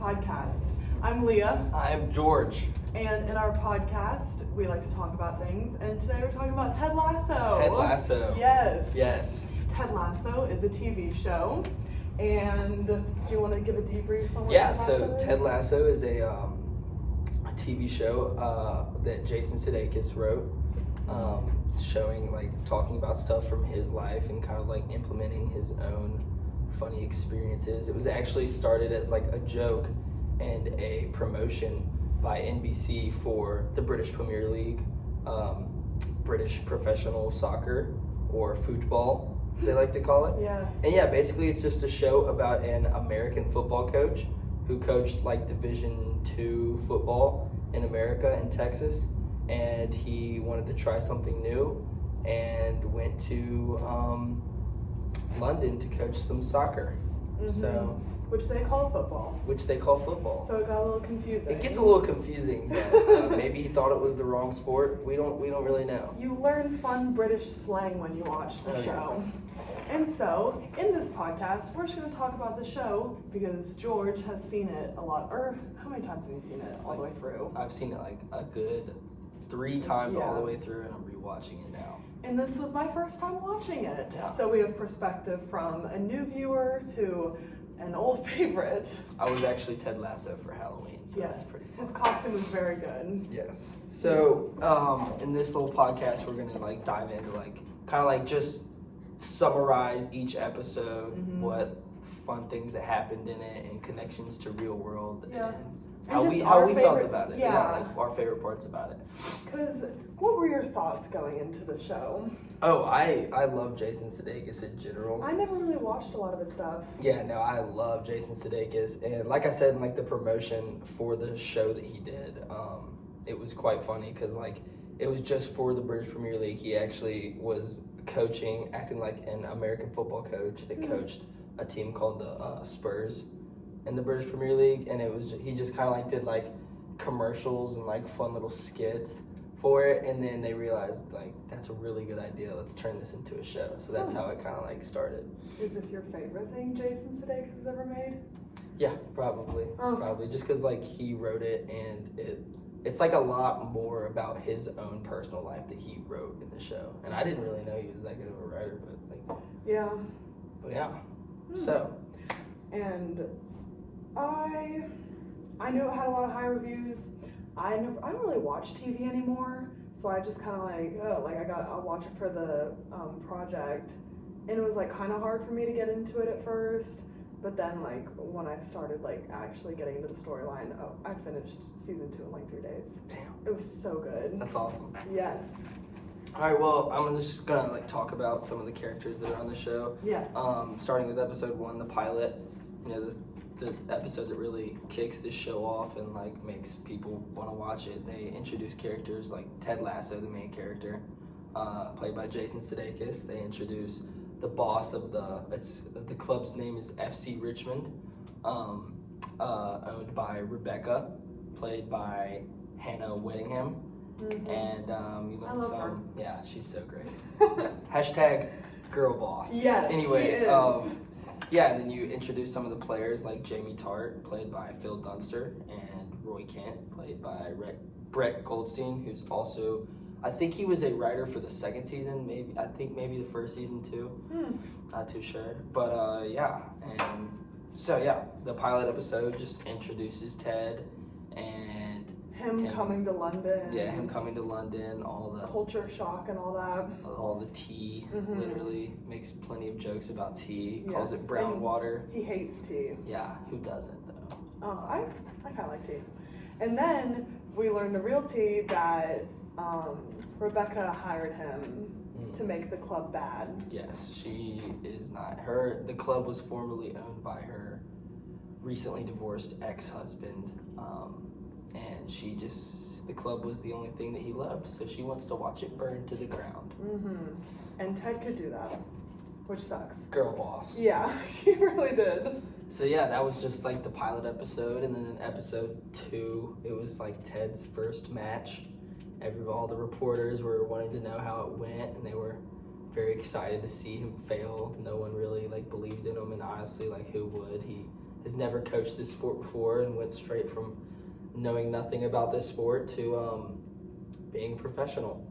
podcast. I'm Leah. I'm George. And in our podcast, we like to talk about things. And today we're talking about Ted Lasso. Ted Lasso. Yes. Yes. Ted Lasso is a TV show. And do you want to give a debrief on what Yeah, Ted Lasso is? Ted Lasso is a TV show that Jason Sudeikis wrote, talking about stuff from his life and kind of like implementing his own funny experiences. It was actually started as like a joke and a promotion by NBC for the British Premier League, British professional soccer, or football, as they like to call it. Yes. And yeah, basically it's just a show about an American football coach who coached like Division II football in America in Texas, and he wanted to try something new and went to London to coach some soccer. Mm-hmm. Which they call football. So it got a little confusing. it gets a little confusing, but maybe he thought it was the wrong sport. We don't really know. You learn fun British slang when you watch the show. And so, in this podcast, we're just going to talk about the show because George has seen it a lot. Or, how many times have you seen it all the way through? I've seen it like a good 3 times all Yeah. the way through, and I'm rewatching it now. And this was my first time watching it. Yeah. So we have perspective from a new viewer to an old favorite. I was actually Ted Lasso for Halloween, so that's pretty fun. His costume was very good. Yes. So, in this little podcast, we're gonna like dive into like kind of like just summarize each episode, what fun things that happened in it, and connections to real world, Yeah. and And just how our we felt favorite- about it. yeah. Like our favorite parts about it. Because, what were your thoughts going into the show? Oh, I love Jason Sudeikis in general. I never really watched a lot of his stuff. Yeah, no, I love Jason Sudeikis, and like I said in like the promotion for the show that he did, it was quite funny because like it was just for the British Premier League. He actually was coaching, acting like an American football coach that coached a team called the Spurs in the British Premier League, and he just kind of like did like commercials and like fun little skits for it, and then they realized like that's a really good idea. Let's turn this into a show. So that's how it kind of like started. Is this your favorite thing Jason Sudeikis has ever made? Yeah, probably. Oh. Probably just because like he wrote it, and it's like a lot more about his own personal life that he wrote in the show. And I didn't really know he was that good of a writer, but Yeah. yeah. So And I knew it had a lot of high reviews. I don't really watch TV anymore, so I just kind of I'll watch it for the project, and it was like kind of hard for me to get into it at first. But then like when I started like actually getting into the storyline, I finished season 2 in like 3 days. damn, It was so good. that's awesome. Yes. All right, well, I'm just gonna like talk about some of the characters that are on the show. Yes. Starting with episode 1, the pilot. You know, the episode that really kicks this show off and like makes people want to watch it. They introduce characters like Ted Lasso, the main character, played by Jason Sudeikis. They introduce the boss of the club's name is FC Richmond, owned by Rebecca, played by Hannah Whittingham. And you I learn love her. yeah, she's so great. Hashtag girl boss. Yes, Anyway, she is. yeah, and then you introduce some of the players like Jamie Tart, played by Phil Dunster, and Roy Kent, played by Brett Goldstein, who's also, I think he was a writer for the second season, maybe the first season too. Not too sure, but yeah, and so yeah, the pilot episode just introduces Ted and him coming to London. yeah, him coming to London, all the Culture shock and all that. all the tea, literally makes plenty of jokes about tea, calls Yes, it brown and water. He hates tea. Yeah, who doesn't though? Oh, I kind of like tea. And then we learned the real tea that Rebecca hired him to make the club bad. Yes, she is not. The club was formerly owned by her recently divorced ex-husband, and the club was the only thing that he loved, so she wants to watch it burn to the ground. And Ted could do that, which sucks. Girl boss. Yeah, she really did. So yeah, that was just like the pilot episode, and then in episode 2, it was like Ted's first match. All the reporters were wanting to know how it went, and they were very excited to see him fail. No one really like believed in him, and honestly, like who would? He has never coached this sport before and went straight from knowing nothing about this sport to being professional.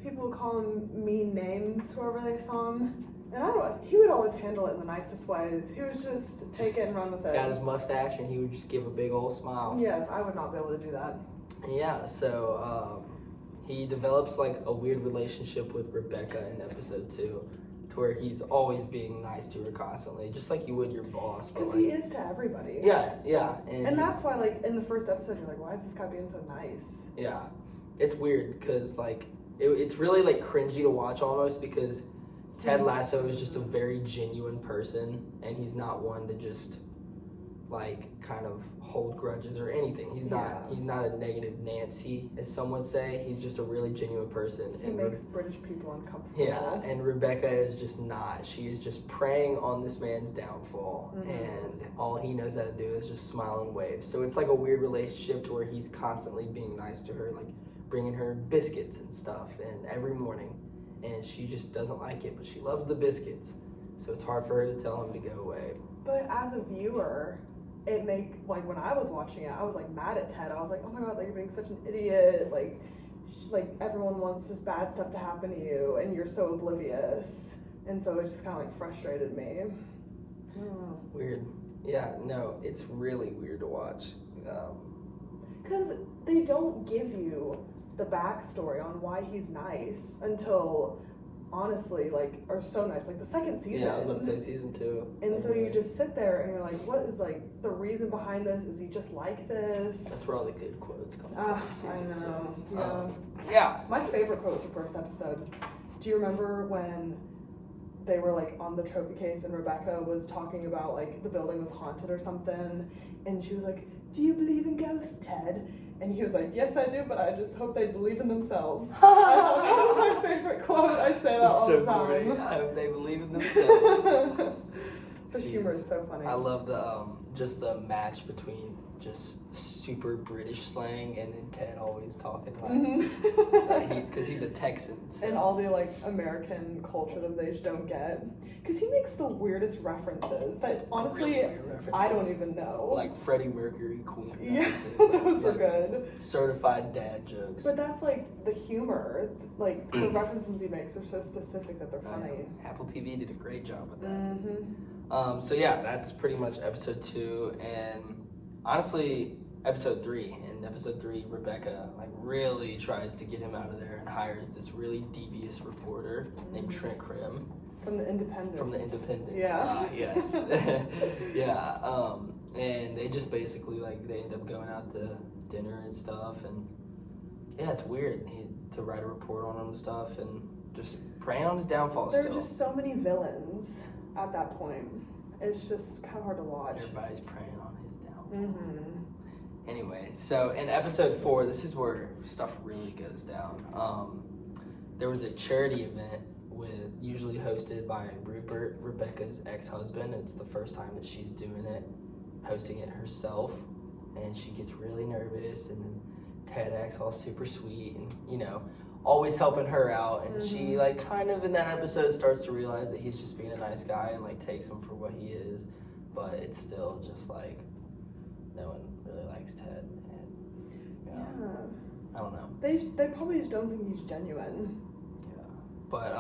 People would call him mean names wherever they saw him. And he would always handle it in the nicest ways. He was just take it and run with it. Got his mustache and he would just give a big old smile. Yes, I would not be able to do that. Yeah, so he develops like a weird relationship with Rebecca in episode 2, to where he's always being nice to her constantly, just like you would your boss. Because he is to everybody. Yeah. And that's why, like, in the first episode, you're like, why is this guy being so nice? Yeah, it's weird because like it's really like cringy to watch almost, because Ted Lasso is just a very genuine person, and he's not one to just like kind of hold grudges or anything. He's not a negative Nancy, as some would say. He's just a really genuine person. He makes British people uncomfortable. Yeah, and Rebecca is just not. She is just preying on this man's downfall, and all he knows how to do is just smile and wave. So it's like a weird relationship to where he's constantly being nice to her, like bringing her biscuits and stuff, and every morning. And she just doesn't like it, but she loves the biscuits. So it's hard for her to tell him to go away. But as a viewer, like when I was watching it, I was like mad at Ted. I was like, oh my god, like you're being such an idiot. Like everyone wants this bad stuff to happen to you, and you're so oblivious. And so it just kind of like frustrated me. Weird. Yeah, no, it's really weird to watch. Because they don't give you the backstory on why he's nice until, honestly, are so nice. Like the second season. Yeah, I was about to say season 2. And so you just sit there and you're like, what is like the reason behind this? Is he just like this? That's where all the good quotes come from. I know. Yeah. My favorite quote was the first episode. Do you remember when they were like on the trophy case and Rebecca was talking about like the building was haunted or something, and she was like, do you believe in ghosts, Ted? And he was like, yes, I do, but I just hope they believe in themselves. That was my favorite quote. I say that all the time. Great. I hope they believe in themselves. The humor is so funny. I love the just the match between just super British slang and then Ted always talking like because he's a Texan. So. And all the like American culture that they just don't get. Because he makes the weirdest references that honestly really references. I don't even know. Like Freddie Mercury, Queen. Yeah, those were good. Certified dad jokes. But that's like the humor. Like the references he makes are so specific that they're funny. Apple TV did a great job with that. So yeah, that's pretty much episode 2, and honestly, episode 3. In episode 3, Rebecca like really tries to get him out of there and hires this really devious reporter named Trent Krim. From the Independent. Yeah. Yes. Yeah. And they just basically they end up going out to dinner and stuff, and yeah, it's weird. He to write a report on him and stuff, and just preying on his downfall. There are just so many villains at that point. It's just kind of hard to watch. Everybody's preying on his downfall. Anyway, so in episode 4, this is where stuff really goes down. There was a charity event usually hosted by Rupert, Rebecca's ex-husband. It's the first time that she's doing it, hosting it herself, and she gets really nervous, and then Ted acts all super sweet and, always helping her out, and she, kind of in that episode starts to realize that he's just being a nice guy and, takes him for what he is, but it's still just, no one really likes Ted, and, I don't know. They probably just don't think he's genuine. But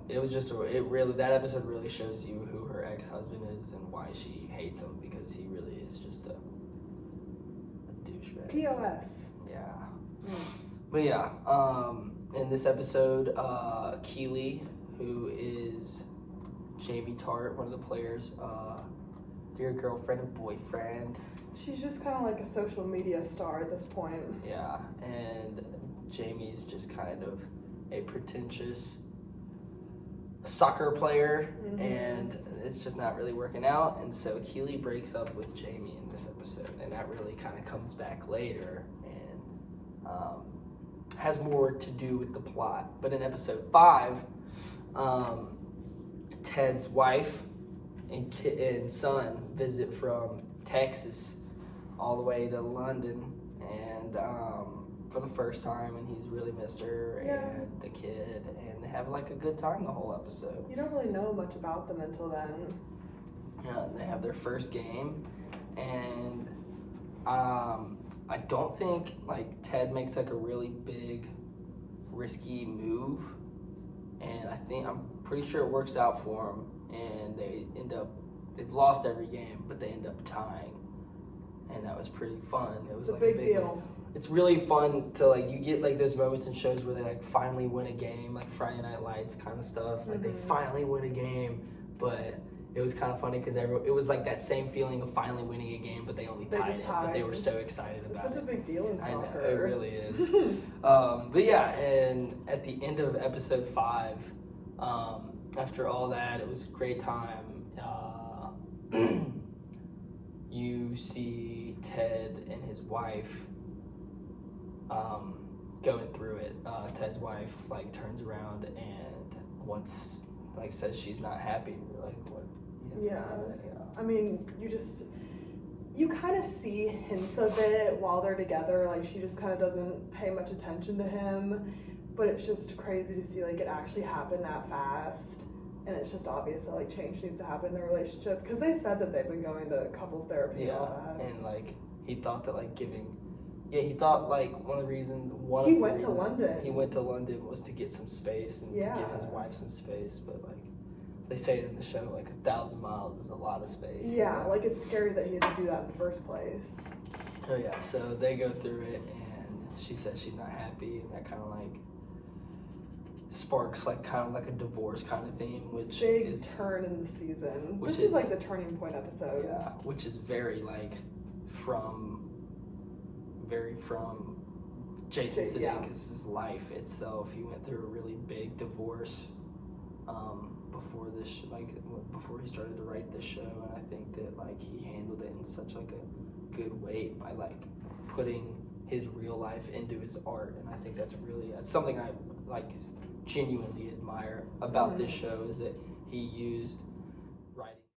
it was just that episode really shows you who her ex-husband is and why she hates him, because he really is just a douchebag. POS. Yeah. But yeah, in this episode, Keely, who is Jamie Tart, one of the players, dear girlfriend and boyfriend. She's just kind of like a social media star at this point. Yeah, and Jamie's just kind of a pretentious soccer player, and it's just not really working out, and so Keely breaks up with Jamie in this episode, and that really kind of comes back later and has more to do with the plot. But in episode 5, Ted's wife and son visit from Texas all the way to London, and for the first time, and he's really missed her and the kid, and they have a good time the whole episode. You don't really know much about them until then. Yeah, and they have their first game, and I don't think like Ted makes like a really big, risky move, and I'm pretty sure it works out for him, and they've lost every game, but they end up tying, and that was pretty fun. It was It's a like big deal. It's really fun to like, you get like those moments in shows where they like finally win a game, like Friday Night Lights kind of stuff. Like they finally win a game, but it was kind of funny because it was like that same feeling of finally winning a game, but they only tied it. But they were so excited about it. It's such a big deal in soccer. I know, it really is. But yeah, and at the end of episode 5, after all that, it was a great time. You see Ted and his wife going through it. Ted's wife like turns around and says she's not happy. We're like, what? Yeah. I mean, you kind of see hints of it while they're together. Like she just kind of doesn't pay much attention to him, but it's just crazy to see like it actually happen that fast. And it's just obvious that like change needs to happen in their relationship because they said that they've been going to couples therapy and all that. And like he thought that like he thought like one of the reasons he went to London. He went to London was to get some space and to give his wife some space, but like they say in the show, like 1,000 miles is a lot of space. Yeah, like it's scary that he had to do that in the first place. Oh yeah, so they go through it, and she says she's not happy, and that kind of like sparks like kind of like a divorce kind of theme, which big turn in the season. This is like the turning point episode. Yeah, which is very like from Jason Sudeikis' life itself. He went through a really big divorce before he started to write this show, and I think that like he handled it in such like a good way by like putting his real life into his art, and I think that's something I like genuinely admire about this show, is that he used